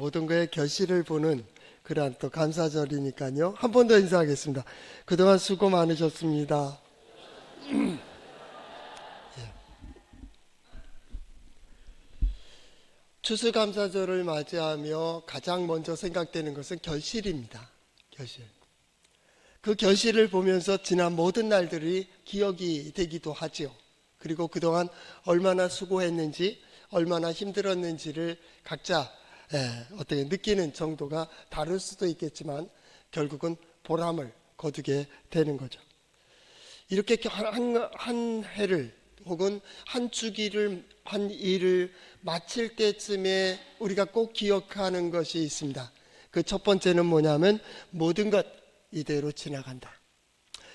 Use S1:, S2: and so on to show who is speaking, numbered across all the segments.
S1: 모든 거에 결실을 보는 그러한 또 감사절이니까요. 한 번 더 인사하겠습니다. 그동안 수고 많으셨습니다. 추수감사절을 맞이하며 가장 먼저 생각되는 것은 결실입니다. 결실. 그 결실을 보면서 지난 모든 날들이 기억이 되기도 하지요. 그리고 그동안 얼마나 수고했는지, 얼마나 힘들었는지를 각자 어떻게 느끼는 정도가 다를 수도 있겠지만 결국은 보람을 거두게 되는 거죠. 이렇게 한 해를 혹은 한 주기를, 한 일을 마칠 때쯤에 우리가 꼭 기억하는 것이 있습니다. 그 첫 번째는 뭐냐면 모든 것 이대로 지나간다.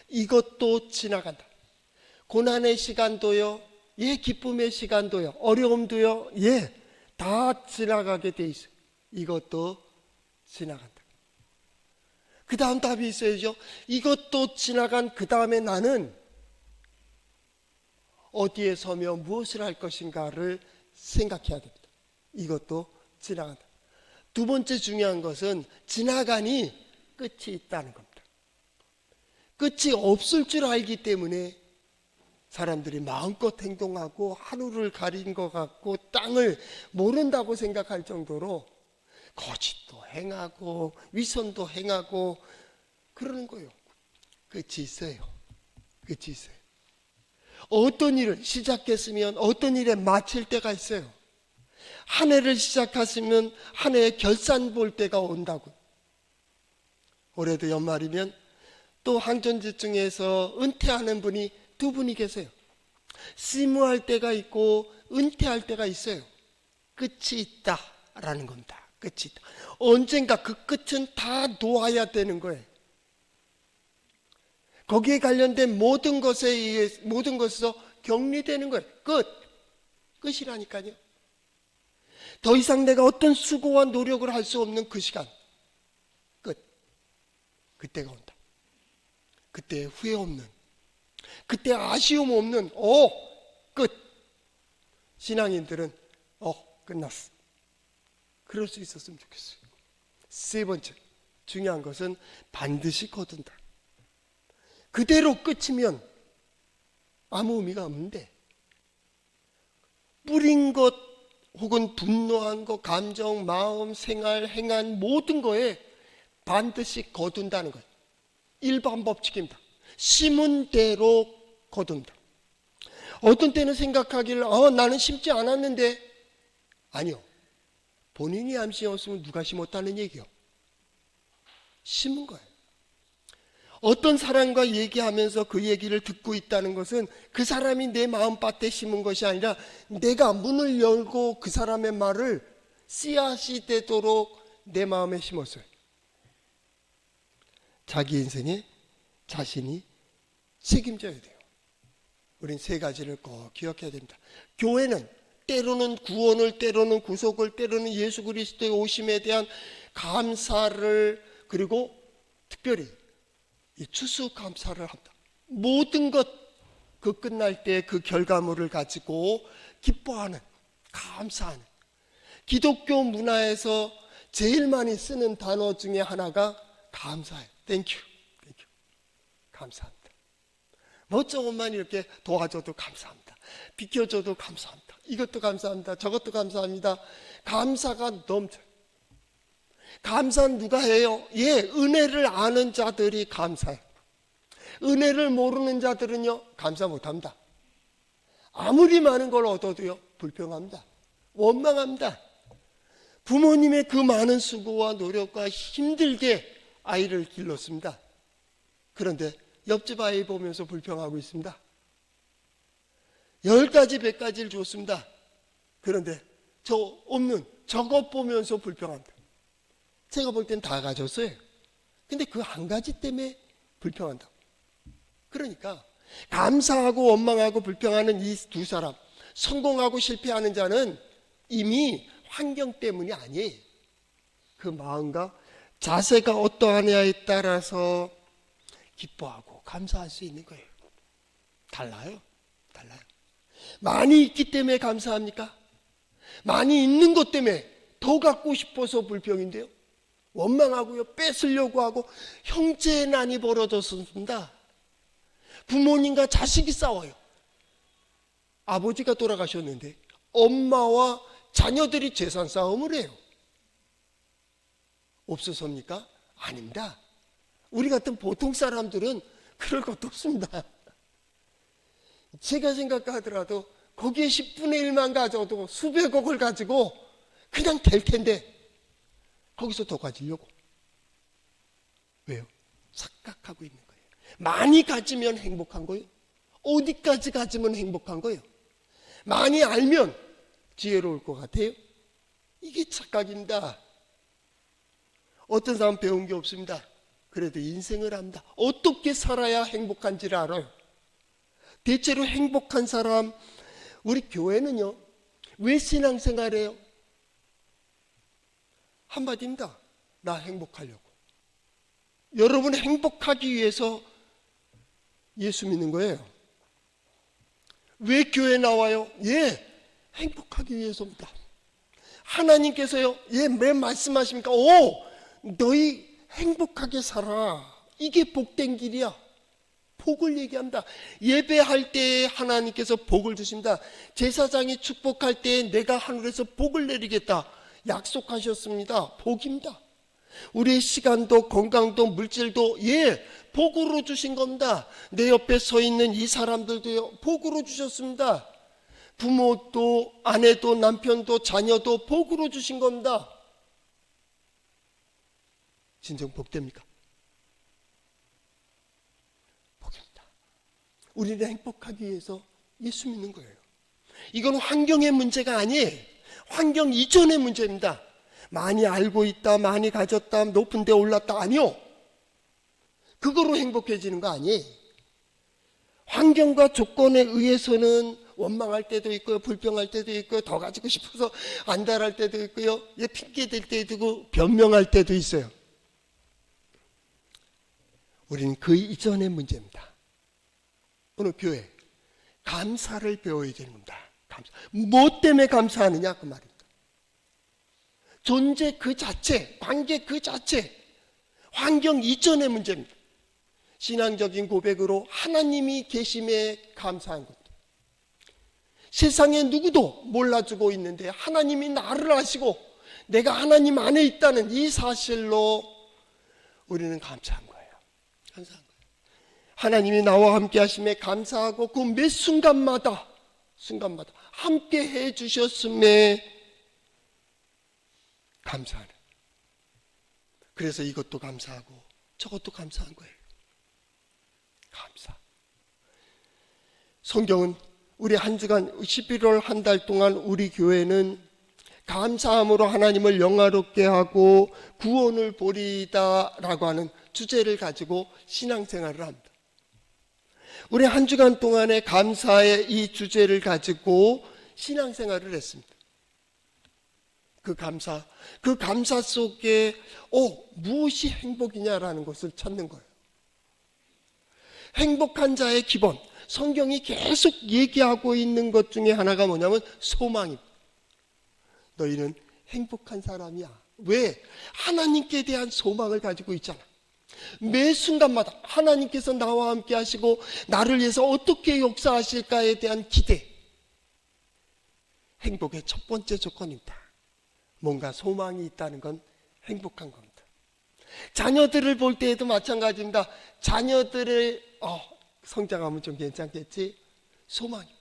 S1: 이것도 지나간다. 고난의 시간도요, 기쁨의 시간도요, 어려움도요, 다 지나가게 돼 있어요. 이것도 지나간다. 그 다음 답이 있어야죠. 이것도 지나간 그 다음에 나는 어디에 서며 무엇을 할 것인가를 생각해야 됩니다. 이것도 지나간다. 두 번째 중요한 것은 지나가니 끝이 있다는 겁니다. 끝이 없을 줄 알기 때문에 사람들이 마음껏 행동하고 하루를 가린 것 같고 땅을 모른다고 생각할 정도로 거짓도 행하고 위선도 행하고 그러는 거예요. 끝이 있어요. 끝이 있어요. 어떤 일을 시작했으면 어떤 일에 마칠 때가 있어요. 한 해를 시작했으면 한 해의 결산 볼 때가 온다고. 올해도 연말이면 또 항전지증에서 은퇴하는 분이 두 분이 계세요. 심무할 때가 있고 은퇴할 때가 있어요. 끝이 있다라는 겁니다. 끝이 있다. 언젠가 그 끝은 다 놓아야 되는 거예요. 거기에 관련된 모든 것에 의해 모든 것에서 격리되는 거예요. 끝이라니까요. 더 이상 내가 어떤 수고와 노력을 할 수 없는 그 시간, 그때가 온다. 그때 후회 없는, 그때 아쉬움 없는 끝. 신앙인들은 끝났어. 그럴 수 있었으면 좋겠어요. 세 번째 중요한 것은 반드시 거둔다. 그대로 끝이면 아무 의미가 없는데 뿌린 것 혹은 분노한 것, 감정, 마음, 생활, 행한 모든 거에 반드시 거둔다는 거예요. 일반 법칙입니다. 심은 대로 거둔다. 어떤 때는 생각하기를 나는 심지 않았는데, 아니요. 본인이 안 심었으면 누가 심었다는 얘기요. 심은 거예요. 어떤 사람과 얘기하면서 그 얘기를 듣고 있다는 것은 그 사람이 내 마음밭에 심은 것이 아니라 내가 문을 열고 그 사람의 말을 씨앗이 되도록 내 마음에 심었어요. 자기 인생에 자신이 책임져야 돼요. 우린 세 가지를 꼭 기억해야 됩니다. 교회는 때로는 구원을, 때로는 구속을, 때로는 예수 그리스도의 오심에 대한 감사를, 그리고 특별히 이 추수감사를 합니다. 모든 것 그 끝날 때 그 결과물을 가지고 기뻐하는, 감사하는. 기독교 문화에서 제일 많이 쓰는 단어 중에 하나가 감사해요. 땡큐. 감사합니다. 뭐 조금만 이렇게 도와줘도 감사합니다. 비켜줘도 감사합니다. 이것도 감사합니다. 저것도 감사합니다. 감사가 넘쳐요. 감사는 누가 해요? 은혜를 아는 자들이 감사해요. 은혜를 모르는 자들은요, 감사 못합니다. 아무리 많은 걸 얻어도요, 불평합니다. 원망합니다. 부모님의 그 많은 수고와 노력과 힘들게 아이를 길렀습니다. 그런데 옆집 아이 보면서 불평하고 있습니다. 10가지, 100가지를 줬습니다. 그런데 저것 보면서 불평합니다. 제가 볼 땐 다 가졌어요. 근데 그 한 가지 때문에 불평한다. 그러니까 감사하고 원망하고 불평하는 이 두 사람, 성공하고 실패하는 자는 이미 환경 때문이 아니에요. 그 마음과 자세가 어떠하냐에 따라서 기뻐하고 감사할 수 있는 거예요. 달라요. 많이 있기 때문에 감사합니까? 많이 있는 것 때문에 더 갖고 싶어서 불평인데요. 원망하고요. 뺏으려고 하고 형제난이 벌어졌습니다. 부모님과 자식이 싸워요. 아버지가 돌아가셨는데 엄마와 자녀들이 재산 싸움을 해요. 없어서입니까? 아닙니다. 우리 같은 보통 사람들은 그럴 것도 없습니다. 제가 생각하더라도 거기에 10분의 1만 가져도 수백억을 가지고 그냥 될 텐데 거기서 더 가지려고. 왜요? 착각하고 있는 거예요. 많이 가지면 행복한 거예요. 어디까지 가지면 행복한 거예요. 많이 알면 지혜로울 것 같아요. 이게 착각입니다. 어떤 사람 배운 게 없습니다. 그래도 인생을 압니다. 어떻게 살아야 행복한지를 알아요. 대체로 행복한 사람, 우리 교회는요, 왜 신앙생활해요? 한마디입니다. 나 행복하려고. 여러분 행복하기 위해서 예수 믿는 거예요. 왜 교회 나와요? 예, 행복하기 위해서입니다. 하나님께서요, 예, 왜 말씀하십니까? 너희 행복하게 살아. 이게 복된 길이야. 복을 얘기합니다. 예배할 때 하나님께서 복을 주십니다. 제사장이 축복할 때 내가 하늘에서 복을 내리겠다 약속하셨습니다. 복입니다. 우리의 시간도 건강도 물질도 복으로 주신 겁니다. 내 옆에 서 있는 이 사람들도요, 복으로 주셨습니다. 부모도 아내도 남편도 자녀도 복으로 주신 겁니다. 진정 복됩니까? 복입니다. 우리는 행복하기 위해서 예수 믿는 거예요. 이건 환경의 문제가 아니에요. 환경 이전의 문제입니다. 많이 알고 있다, 많이 가졌다, 높은 데 올랐다, 아니요. 그거로 행복해지는 거 아니에요. 환경과 조건에 의해서는 원망할 때도 있고요, 불평할 때도 있고요, 더 가지고 싶어서 안달할 때도 있고요, 핑계 댈 때도 있고 변명할 때도 있어요. 우리는 그 이전의 문제입니다. 오늘 교회 감사를 배워야 되는 겁니다. 감사. 뭐 때문에 감사하느냐 그 말입니다. 존재 그 자체, 관계 그 자체, 환경 이전의 문제입니다. 신앙적인 고백으로 하나님이 계심에 감사한 겁니다. 세상에 누구도 몰라주고 있는데 하나님이 나를 아시고 내가 하나님 안에 있다는 이 사실로 우리는 감사한 거예요. 감사한 거예요. 하나님이 나와 함께 하심에 감사하고 그 매 순간마다 함께 해 주셨음에 감사하는. 그래서 이것도 감사하고 저것도 감사한 거예요. 감사. 성경은 우리 한 주간 11월 한 달 동안 우리 교회는 감사함으로 하나님을 영화롭게 하고 구원을 보리다라고 하는 주제를 가지고 신앙생활을 합니다. 우리 한 주간 동안에 감사의 이 주제를 가지고 신앙생활을 했습니다. 그 감사 속에 무엇이 행복이냐라는 것을 찾는 거예요. 행복한 자의 기본, 성경이 계속 얘기하고 있는 것 중에 하나가 뭐냐면 소망입니다. 너희는 행복한 사람이야. 왜? 하나님께 대한 소망을 가지고 있잖아. 매 순간마다 하나님께서 나와 함께 하시고 나를 위해서 어떻게 역사하실까에 대한 기대. 행복의 첫 번째 조건입니다. 뭔가 소망이 있다는 건 행복한 겁니다. 자녀들을 볼 때에도 마찬가지입니다. 자녀들의 성장하면 좀 괜찮겠지? 소망입니다.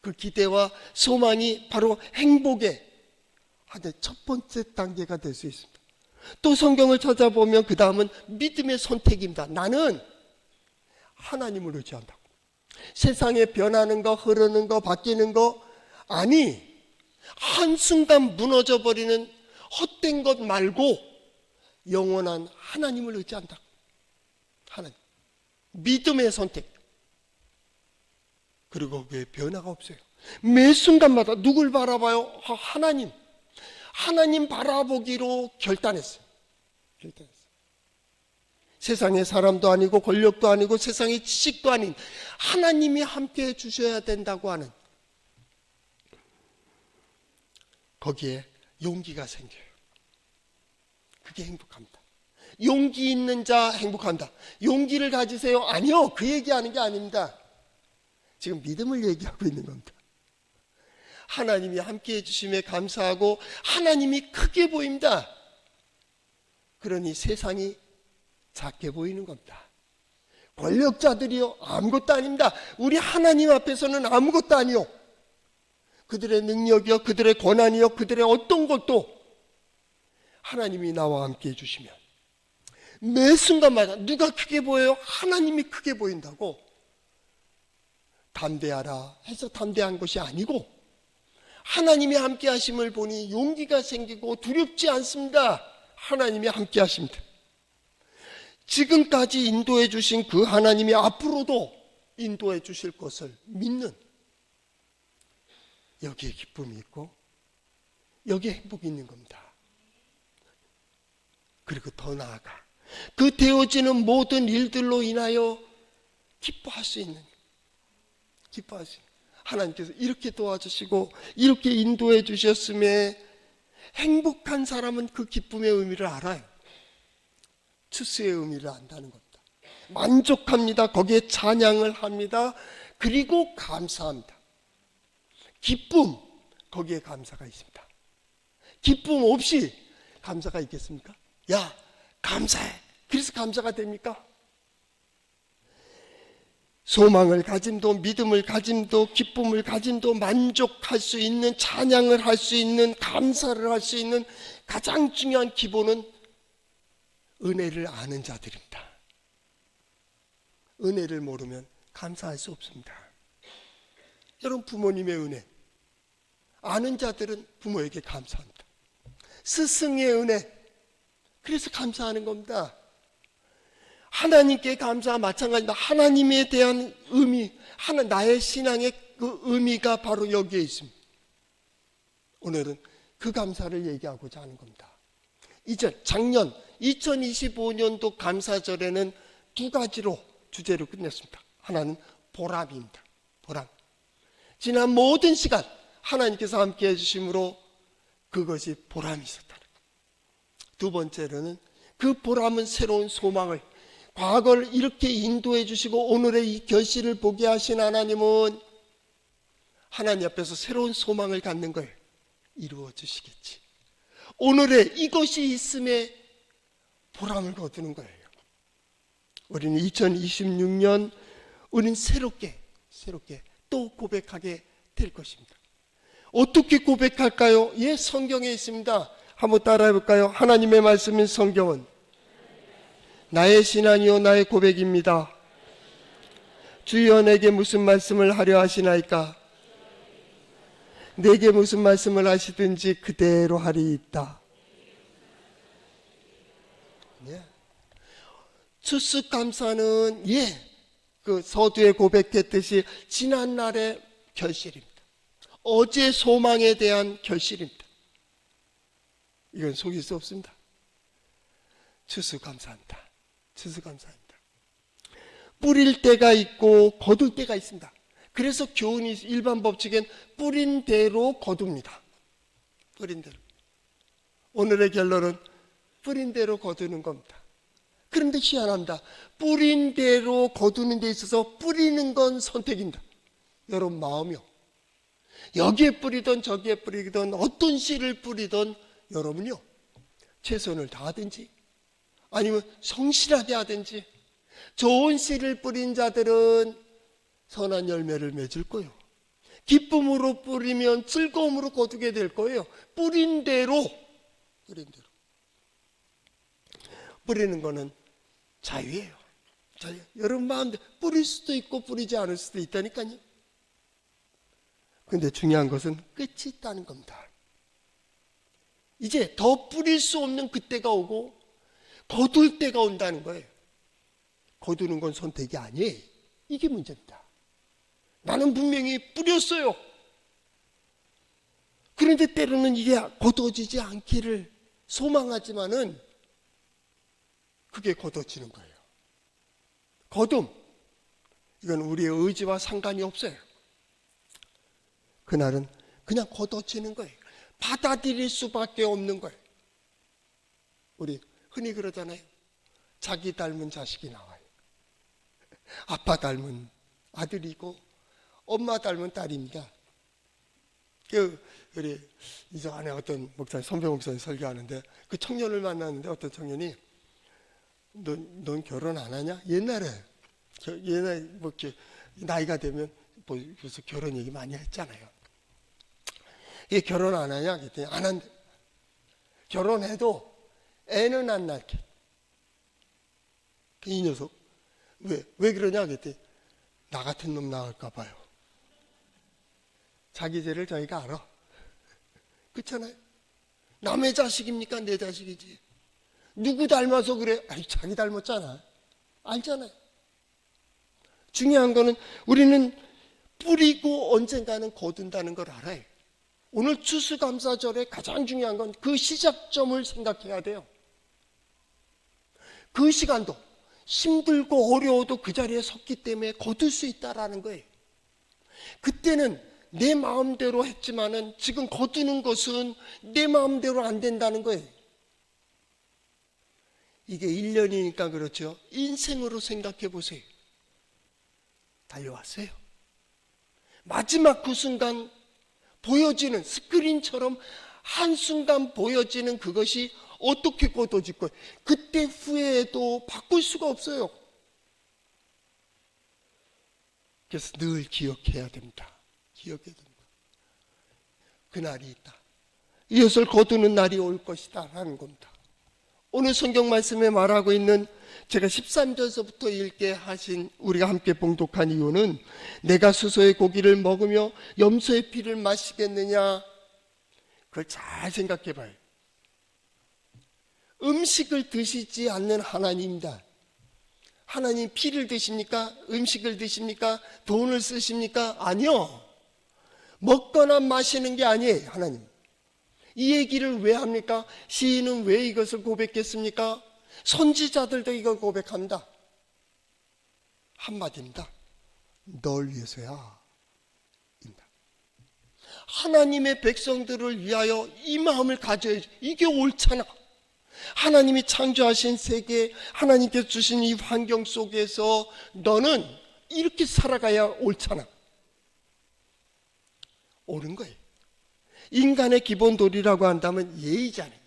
S1: 그 기대와 소망이 바로 행복의 첫 번째 단계가 될 수 있습니다. 또 성경을 찾아보면 그 다음은 믿음의 선택입니다. 나는 하나님을 의지한다고. 세상에 변하는 거, 흐르는 거, 바뀌는 거 아니, 한순간 무너져버리는 헛된 것 말고 영원한 하나님을 의지한다. 하나님. 믿음의 선택. 그리고 왜 변화가 없어요? 매 순간마다 누굴 바라봐요? 하나님. 하나님 바라보기로 결단했어요. 세상의 사람도 아니고 권력도 아니고 세상의 지식도 아닌 하나님이 함께 해주셔야 된다고 하는, 거기에 용기가 생겨요. 그게 행복합니다. 용기 있는 자 행복한다. 용기를 가지세요. 아니요, 그 얘기하는 게 아닙니다. 지금 믿음을 얘기하고 있는 겁니다. 하나님이 함께해 주심에 감사하고 하나님이 크게 보입니다. 그러니 세상이 작게 보이는 겁니다. 권력자들이요, 아무것도 아닙니다. 우리 하나님 앞에서는 아무것도 아니요. 그들의 능력이요, 그들의 권한이요, 그들의 어떤 것도 하나님이 나와 함께 해주시면 매 순간마다 누가 크게 보여요? 하나님이 크게 보인다고. 담대하라 해서 담대한 것이 아니고 하나님이 함께 하심을 보니 용기가 생기고 두렵지 않습니다. 하나님이 함께 하십니다. 지금까지 인도해 주신 그 하나님이 앞으로도 인도해 주실 것을 믿는, 여기에 기쁨이 있고 여기에 행복이 있는 겁니다. 그리고 더 나아가 그 되어지는 모든 일들로 인하여 기뻐할 수 있는, 하나님께서 이렇게 도와주시고 이렇게 인도해 주셨음에 행복한 사람은 그 기쁨의 의미를 알아요. 추수의 의미를 안다는 겁니다. 만족합니다. 거기에 찬양을 합니다. 그리고 감사합니다. 기쁨, 거기에 감사가 있습니다. 기쁨 없이 감사가 있겠습니까? 야, 감사해. 그래서 감사가 됩니까? 소망을 가짐도, 믿음을 가짐도, 기쁨을 가짐도, 만족할 수 있는, 찬양을 할 수 있는, 감사를 할 수 있는 가장 중요한 기본은 은혜를 아는 자들입니다. 은혜를 모르면 감사할 수 없습니다. 여러분, 부모님의 은혜 아는 자들은 부모에게 감사합니다. 스승의 은혜, 그래서 감사하는 겁니다. 하나님께 감사와 마찬가지입니다. 하나님에 대한 의미, 나의 신앙의 그 의미가 바로 여기에 있습니다. 오늘은 그 감사를 얘기하고자 하는 겁니다. 작년 2025년도 감사절에는 두 가지로 주제로 끝냈습니다. 하나는 보람입니다. 보람. 지난 모든 시간 하나님께서 함께 해주심으로 그것이 보람이 있었다는 것. 두 번째로는 그 보람은 새로운 소망을, 과거를 이렇게 인도해 주시고 오늘의 이 결실을 보게 하신 하나님은 하나님 앞에서 새로운 소망을 갖는 걸 이루어 주시겠지. 오늘의 이것이 있음에 보람을 거두는 거예요. 우리는 2026년 우리는 새롭게 또 고백하게 될 것입니다. 어떻게 고백할까요? 예, 성경에 있습니다. 한번 따라해 볼까요? 하나님의 말씀인 성경은 나의 신앙이요 나의 고백입니다. 주여 내게 무슨 말씀을 하려 하시나이까? 내게 무슨 말씀을 하시든지 그대로 하리이다. 예. 추수감사는 그 서두에 고백했듯이 지난날의 결실입니다. 어제 소망에 대한 결실입니다. 이건 속일 수 없습니다. 추수감사합니다. 추수감사합니다. 뿌릴 때가 있고 거둘 때가 있습니다. 그래서 교훈이 일반 법칙엔 뿌린 대로 거둡니다. 뿌린 대로. 오늘의 결론은 뿌린 대로 거두는 겁니다. 그런데 희한합니다. 뿌린 대로 거두는 데 있어서 뿌리는 건 선택입니다. 여러분 마음이요. 여기에 뿌리든 저기에 뿌리든 어떤 씨를 뿌리든 여러분요, 최선을 다하든지 아니면 성실하게 하든지 좋은 씨를 뿌린 자들은 선한 열매를 맺을 거예요. 기쁨으로 뿌리면 즐거움으로 거두게 될 거예요. 뿌린 대로. 뿌리는 거는 자유예요. 자유. 여러분 마음대로 뿌릴 수도 있고 뿌리지 않을 수도 있다니까요. 근데 중요한 것은 끝이 있다는 겁니다. 이제 더 뿌릴 수 없는 그때가 오고 거둘 때가 온다는 거예요. 거두는 건 선택이 아니에요. 이게 문제입니다. 나는 분명히 뿌렸어요. 그런데 때로는 이게 거둬지지 않기를 소망하지만은 그게 거둬지는 거예요. 거둠, 이건 우리의 의지와 상관이 없어요. 그날은 그냥 거둬지는 거예요. 받아들일 수밖에 없는 거예요. 우리 흔히 그러잖아요. 자기 닮은 자식이 나와요. 아빠 닮은 아들이고 엄마 닮은 딸입니다. 우리 이저 안에 어떤 목사님, 선배 목사님 설교하는데 그 청년을 만났는데 어떤 청년이 넌 결혼 안 하냐? 옛날에 뭐 이렇게 나이가 되면 뭐 그래서 결혼 얘기 많이 했잖아요. 이게 결혼 안 하냐? 그랬더니 안 한대. 결혼해도 애는 안 낳게. 이 녀석 왜 그러냐? 그랬더니 나 같은 놈 낳을까 봐요. 자기 죄를 저희가 알아. 그렇잖아요. 남의 자식입니까? 내 자식이지. 누구 닮아서 그래? 아니 자기 닮았잖아. 알잖아요. 중요한 거는 우리는 뿌리고 언젠가는 거둔다는 걸 알아요. 오늘 추수감사절에 가장 중요한 건 그 시작점을 생각해야 돼요. 그 시간도 힘들고 어려워도 그 자리에 섰기 때문에 거둘 수 있다라는 거예요. 그때는 내 마음대로 했지만은 지금 거두는 것은 내 마음대로 안 된다는 거예요. 이게 1년이니까 그렇죠. 인생으로 생각해 보세요. 달려왔어요. 마지막 그 순간 보여지는 스크린처럼 한순간 보여지는 그것이 어떻게 거둬질 거예요. 그때 후회해도 바꿀 수가 없어요. 그래서 늘 기억해야 됩니다. 기억해야 됩니다. 그날이 있다. 이것을 거두는 날이 올 것이다 라는 겁니다. 오늘 성경 말씀에 말하고 있는 제가 13절서부터 읽게 하신 우리가 함께 봉독한 이유는 내가 수소의 고기를 먹으며 염소의 피를 마시겠느냐, 그걸 잘 생각해 봐요. 음식을 드시지 않는 하나님입니다. 하나님 피를 드십니까? 음식을 드십니까? 돈을 쓰십니까? 아니요. 먹거나 마시는 게 아니에요. 하나님 이 얘기를 왜 합니까? 시인은 왜 이것을 고백했습니까? 선지자들도 이걸 고백합니다. 한마디입니다. 널 위해서야. 하나님의 백성들을 위하여 이 마음을 가져야지. 이게 옳잖아. 하나님이 창조하신 세계, 하나님께서 주신 이 환경 속에서 너는 이렇게 살아가야 옳잖아. 옳은 거예요. 인간의 기본 도리라고 한다면 예의잖아요.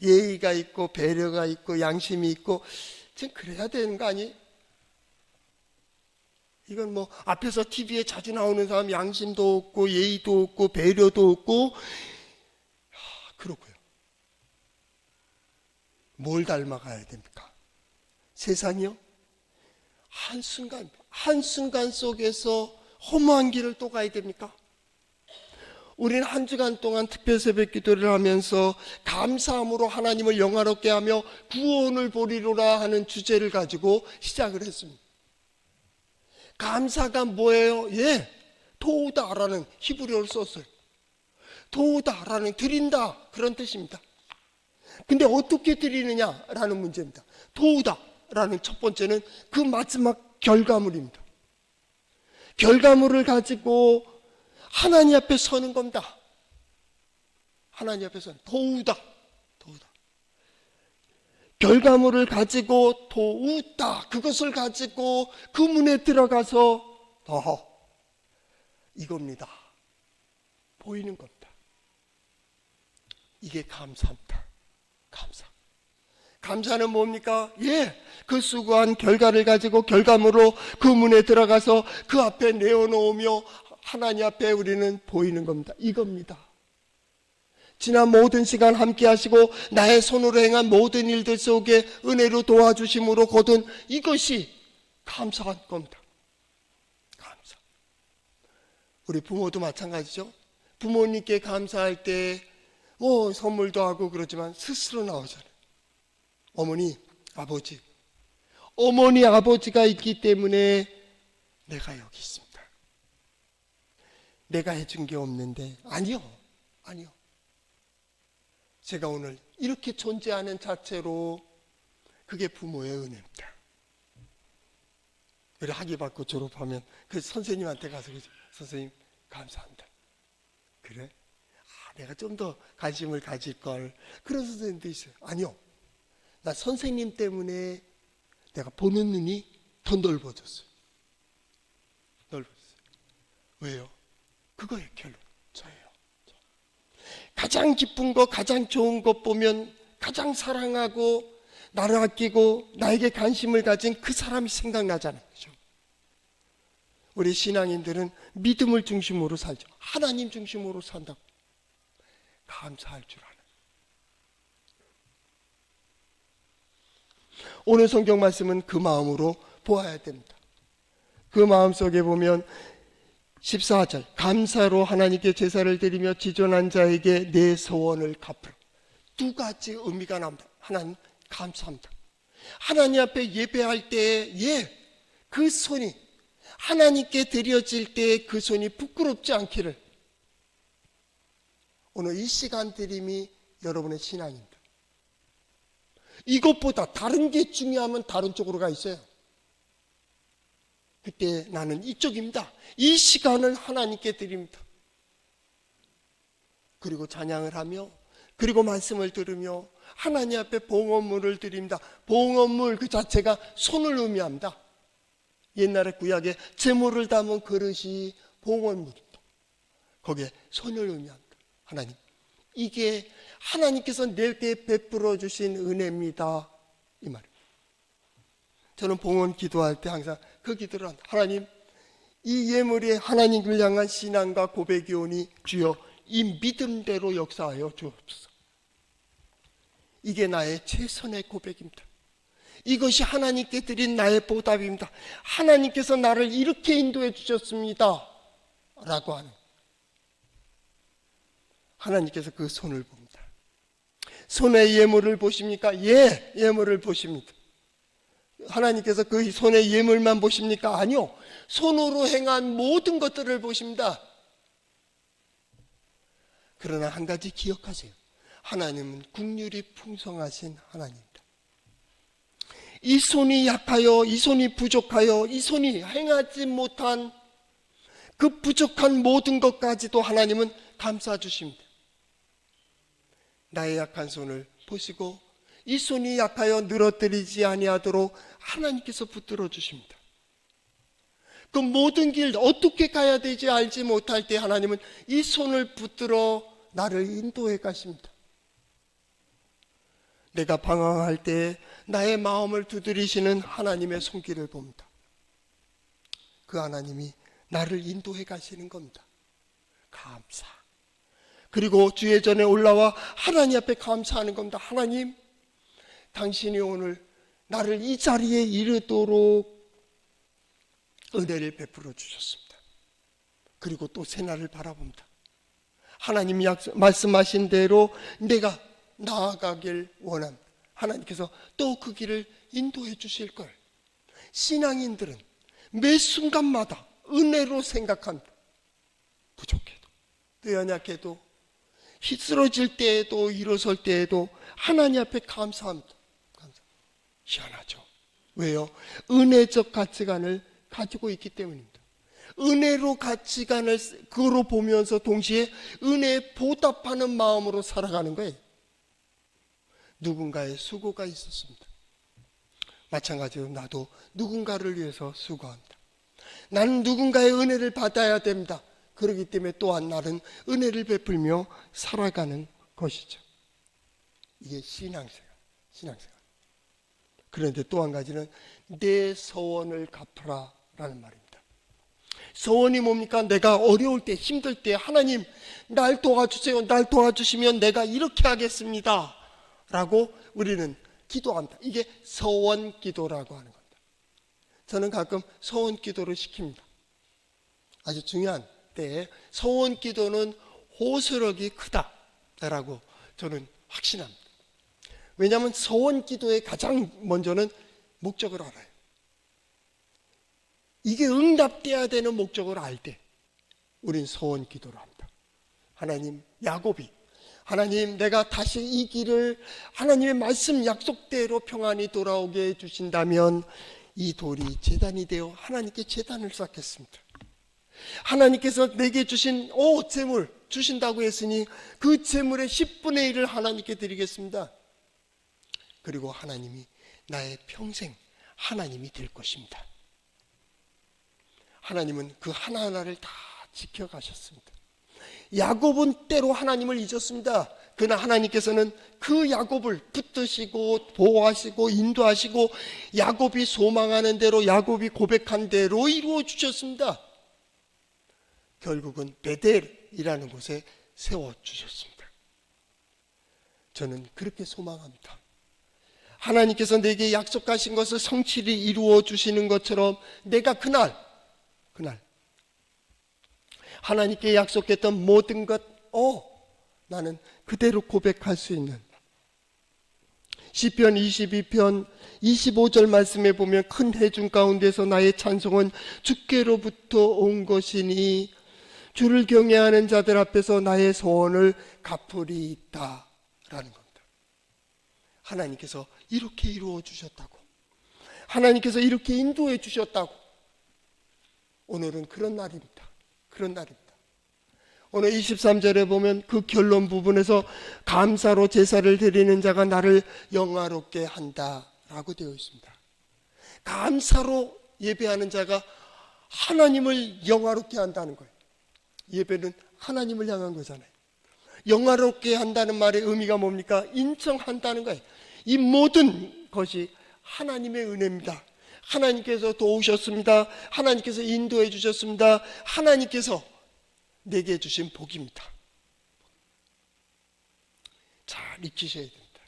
S1: 예의가 있고 배려가 있고 양심이 있고 지금 그래야 되는 거 아니에요? 이건 뭐 앞에서 TV에 자주 나오는 사람 양심도 없고 예의도 없고 배려도 없고 그렇고요. 뭘 닮아가야 됩니까? 세상이요? 한순간 속에서 허무한 길을 또 가야 됩니까? 우리는 한 주간 동안 특별 새벽 기도를 하면서 감사함으로 하나님을 영화롭게 하며 구원을 보리로라 하는 주제를 가지고 시작을 했습니다. 감사가 뭐예요? 도우다라는 히브리어를 썼어요. 도우다라는 드린다 그런 뜻입니다. 근데 어떻게 드리느냐라는 문제입니다. 도우다라는 첫 번째는 그 마지막 결과물입니다. 결과물을 가지고 하나님 앞에 서는 겁니다. 하나님 앞에 서는 도우다. 결과물을 가지고 도우다. 그것을 가지고 그 문에 들어가서 이겁니다. 보이는 겁니다. 이게 감사입니다. 감사는 뭡니까? 그 수고한 결과를 가지고 결과물로 그 문에 들어가서 그 앞에 내어놓으며 하나님 앞에 우리는 보이는 겁니다. 이겁니다. 지난 모든 시간 함께 하시고 나의 손으로 행한 모든 일들 속에 은혜로 도와주심으로 거둔 이것이 감사한 겁니다. 감사. 우리 부모도 마찬가지죠. 부모님께 감사할 때 선물도 하고 그러지만 스스로 나오잖아요. 어머니, 아버지가 있기 때문에 내가 여기 있습니다. 내가 해준 게 없는데 아니요. 제가 오늘 이렇게 존재하는 자체로 그게 부모의 은혜입니다. 우리 학위 받고 졸업하면 그 선생님한테 가서 선생님 감사합니다. 그래? 내가 좀 더 관심을 가질 걸. 그런 선생님도 있어요. 아니요. 나 선생님 때문에 내가 보는 눈이 더 넓어졌어요. 넓어졌어요. 왜요? 그거예요, 결론. 저예요. 가장 기쁜 거, 가장 좋은 것 보면 가장 사랑하고 나를 아끼고 나에게 관심을 가진 그 사람이 생각나잖아요. 그렇죠? 우리 신앙인들은 믿음을 중심으로 살죠. 하나님 중심으로 산다고. 감사할 줄 알아요. 오늘 성경 말씀은 그 마음으로 보아야 됩니다. 그 마음 속에 보면 14절, 감사로 하나님께 제사를 드리며 지존한 자에게 내 소원을 갚으라. 두 가지 의미가 나옵니다. 하나님 감사합니다. 하나님 앞에 예배할 때에 그 손이 하나님께 드려질 때에 그 손이 부끄럽지 않기를, 오늘 이 시간 드림이 여러분의 신앙입니다. 이것보다 다른 게 중요하면 다른 쪽으로 가 있어요. 그때 나는 이쪽입니다. 이 시간을 하나님께 드립니다. 그리고 찬양을 하며, 그리고 말씀을 들으며 하나님 앞에 봉헌물을 드립니다. 봉헌물 그 자체가 손을 의미합니다. 옛날에 구약에 제물을 담은 그릇이 봉헌물입니다. 거기에 손을 의미합니다. 하나님, 이게 하나님께서 내게 베풀어 주신 은혜입니다, 이 말입니다. 저는 봉헌 기도할 때 항상 그 기도를 합니다. 하나님, 이 예물이 하나님을 향한 신앙과 고백이 오니 주여 이 믿음대로 역사하여 주옵소서. 이게 나의 최선의 고백입니다. 이것이 하나님께 드린 나의 보답입니다. 하나님께서 나를 이렇게 인도해 주셨습니다 라고 하는, 하나님께서 그 손을 봅니다. 손의 예물을 보십니까? 예, 예물을 보십니다. 하나님께서 그 손의 예물만 보십니까? 아니요, 손으로 행한 모든 것들을 보십니다. 그러나 한 가지 기억하세요. 하나님은 긍휼이 풍성하신 하나님입니다. 이 손이 약하여, 이 손이 부족하여, 이 손이 행하지 못한 그 부족한 모든 것까지도 하나님은 감싸 주십니다. 나의 약한 손을 보시고 이 손이 약하여 늘어뜨리지 아니하도록 하나님께서 붙들어 주십니다. 그 모든 길 어떻게 가야 되지 알지 못할 때 하나님은 이 손을 붙들어 나를 인도해 가십니다. 내가 방황할 때 나의 마음을 두드리시는 하나님의 손길을 봅니다. 그 하나님이 나를 인도해 가시는 겁니다. 감사. 그리고 주의 전에 올라와 하나님 앞에 감사하는 겁니다. 하나님, 당신이 오늘 나를 이 자리에 이르도록 은혜를 베풀어 주셨습니다. 그리고 또 새날을 바라봅니다. 하나님이 말씀하신 대로 내가 나아가길 원합니다. 하나님께서 또 그 길을 인도해 주실 걸. 신앙인들은 매 순간마다 은혜로 생각합니다. 부족해도, 또 연약해도, 힘쓰러질 때에도, 일어설 때에도 하나님 앞에 감사합니다. 희한하죠. 왜요? 은혜적 가치관을 가지고 있기 때문입니다. 은혜로 가치관을 그로 보면서 동시에 은혜에 보답하는 마음으로 살아가는 거예요. 누군가의 수고가 있었습니다. 마찬가지로 나도 누군가를 위해서 수고합니다. 나는 누군가의 은혜를 받아야 됩니다. 그렇기 때문에 또한 나는 은혜를 베풀며 살아가는 것이죠. 이게 신앙생활. 그런데 또 한 가지는 내 소원을 갚으라 라는 말입니다. 소원이 뭡니까? 내가 어려울 때, 힘들 때 하나님 날 도와주세요. 날 도와주시면 내가 이렇게 하겠습니다 라고 우리는 기도합니다. 이게 소원 기도라고 하는 겁니다. 저는 가끔 소원 기도를 시킵니다. 아주 중요한 때에 소원 기도는 호소력이 크다라고 저는 확신합니다. 왜냐하면 소원 기도의 가장 먼저는 목적을 알아요. 이게 응답돼야 되는 목적을 알 때 우린 소원 기도를 합니다. 하나님, 야곱이 하나님, 내가 다시 이 길을 하나님의 말씀 약속대로 평안히 돌아오게 해주신다면 이 돌이 제단이 되어 하나님께 제단을 쌓겠습니다. 하나님께서 내게 주신 재물 주신다고 했으니 그 재물의 10분의 1을 하나님께 드리겠습니다. 그리고 하나님이 나의 평생 하나님이 될 것입니다. 하나님은 그 하나하나를 다 지켜가셨습니다. 야곱은 때로 하나님을 잊었습니다. 그러나 하나님께서는 그 야곱을 붙드시고 보호하시고 인도하시고 야곱이 소망하는 대로, 야곱이 고백한 대로 이루어 주셨습니다. 결국은 베델이라는 곳에 세워주셨습니다. 저는 그렇게 소망합니다. 하나님께서 내게 약속하신 것을 성실히 이루어 주시는 것처럼 내가 그날 하나님께 약속했던 모든 것 나는 그대로 고백할 수 있는, 시편 22편 25절 말씀에 보면 큰 해중 가운데서 나의 찬송은 주께로부터 온 것이니 주를 경외하는 자들 앞에서 나의 소원을 갚으리이다 라는 겁니다. 하나님께서 이렇게 이루어 주셨다고, 하나님께서 이렇게 인도해 주셨다고. 오늘은 그런 날입니다. 그런 날입니다. 오늘 23절에 보면 그 결론 부분에서 감사로 제사를 드리는 자가 나를 영화롭게 한다라고 되어 있습니다. 감사로 예배하는 자가 하나님을 영화롭게 한다는 거예요. 예배는 하나님을 향한 거잖아요. 영화롭게 한다는 말의 의미가 뭡니까? 인정한다는 거예요. 이 모든 것이 하나님의 은혜입니다. 하나님께서 도우셨습니다. 하나님께서 인도해 주셨습니다. 하나님께서 내게 주신 복입니다. 잘 익히셔야 됩니다.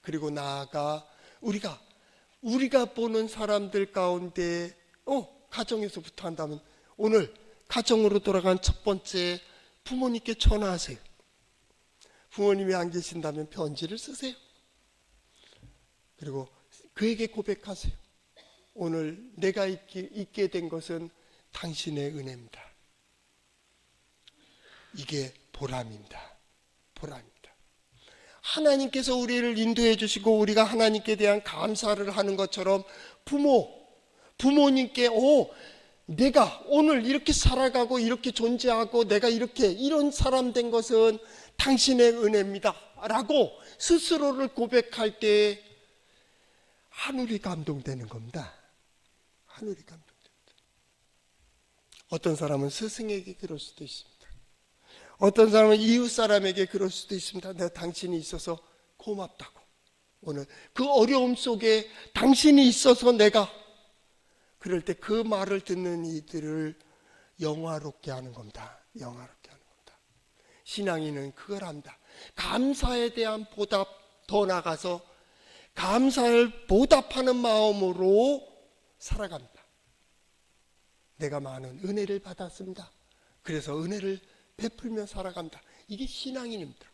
S1: 그리고 나아가 우리가 보는 사람들 가운데 가정에서부터 한다면 오늘 가정으로 돌아간 첫 번째, 부모님께 전화하세요. 부모님이 안 계신다면 편지를 쓰세요. 그리고 그에게 고백하세요. 오늘 내가 있게 된 것은 당신의 은혜입니다. 이게 보람입니다. 보람입니다. 하나님께서 우리를 인도해 주시고 우리가 하나님께 대한 감사를 하는 것처럼 부모님께 내가 오늘 이렇게 살아가고 이렇게 존재하고 내가 이런 사람 된 것은 당신의 은혜입니다 라고 스스로를 고백할 때 하늘이 감동되는 겁니다. 하늘이 감동됩니다. 어떤 사람은 스승에게 그럴 수도 있습니다. 어떤 사람은 이웃 사람에게 그럴 수도 있습니다. 내가 당신이 있어서 고맙다고. 오늘 그 어려움 속에 당신이 있어서 내가, 그럴 때 그 말을 듣는 이들을 영화롭게 하는 겁니다. 영화롭게 하는 겁니다. 신앙인은 그걸 합니다. 감사에 대한 보답, 더 나아가서 감사를 보답하는 마음으로 살아갑니다. 내가 많은 은혜를 받았습니다. 그래서 은혜를 베풀며 살아간다. 이게 신앙인입니다.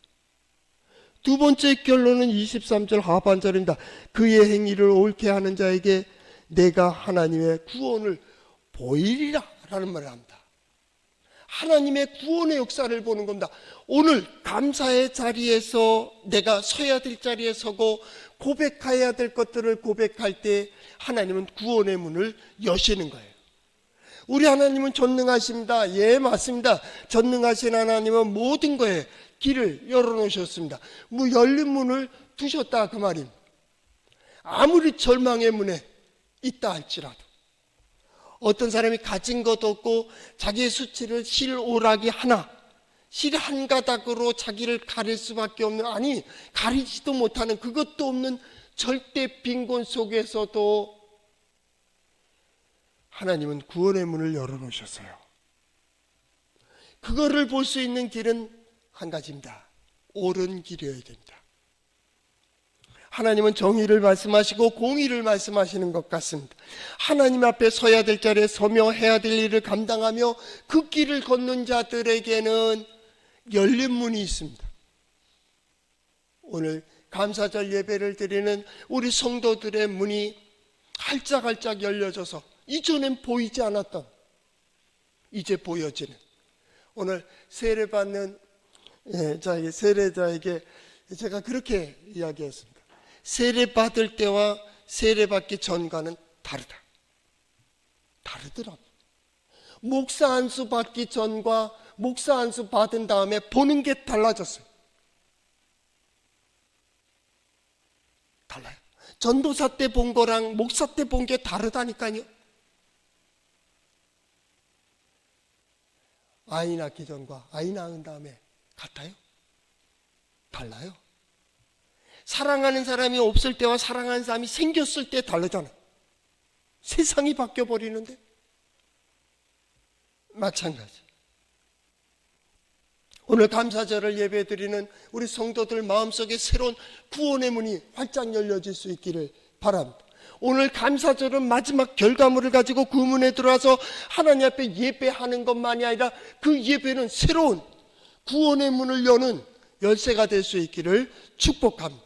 S1: 두 번째 결론은 23절 하반절입니다. 그의 행위를 옳게 하는 자에게 내가 하나님의 구원을 보이리라 라는 말을 합니다. 하나님의 구원의 역사를 보는 겁니다. 오늘 감사의 자리에서 내가 서야 될 자리에 서고 고백해야 될 것들을 고백할 때 하나님은 구원의 문을 여시는 거예요. 우리 하나님은 전능하십니다. 예, 맞습니다. 전능하신 하나님은 모든 거에 길을 열어놓으셨습니다. 열린 문을 두셨다 그 말입니다. 아무리 절망의 문에 있다 할지라도 어떤 사람이 가진 것도 없고 자기의 수치를 실 오락이 하나, 실 한 가닥으로 자기를 가릴 수밖에 없는, 아니 가리지도 못하는 그것도 없는 절대 빈곤 속에서도 하나님은 구원의 문을 열어놓으셨어요. 그거를 볼 수 있는 길은 한 가지입니다. 옳은 길이어야 됩니다. 하나님은 정의를 말씀하시고 공의를 말씀하시는 것 같습니다. 하나님 앞에 서야 될 자리에 서며 해야 될 일을 감당하며 그 길을 걷는 자들에게는 열린 문이 있습니다. 오늘 감사절 예배를 드리는 우리 성도들의 문이 활짝활짝 열려져서 이전엔 보이지 않았던, 이제 보여지는, 오늘 세례받는 세례자에게 제가 그렇게 이야기했습니다. 세례받을 때와 세례받기 전과는 다르더라고요. 목사 안수 받기 전과 목사 안수 받은 다음에 보는 게 달라졌어요. 달라요. 전도사 때 본 거랑 목사 때 본 게 다르다니까요. 아이 낳기 전과 아이 낳은 다음에 같아요? 달라요. 사랑하는 사람이 없을 때와 사랑하는 사람이 생겼을 때 다르잖아요. 세상이 바뀌어 버리는데 마찬가지. 오늘 감사절을 예배드리는 우리 성도들 마음속에 새로운 구원의 문이 활짝 열려질 수 있기를 바랍니다. 오늘 감사절은 마지막 결과물을 가지고 그 문에 들어와서 하나님 앞에 예배하는 것만이 아니라 그 예배는 새로운 구원의 문을 여는 열쇠가 될 수 있기를 축복합니다.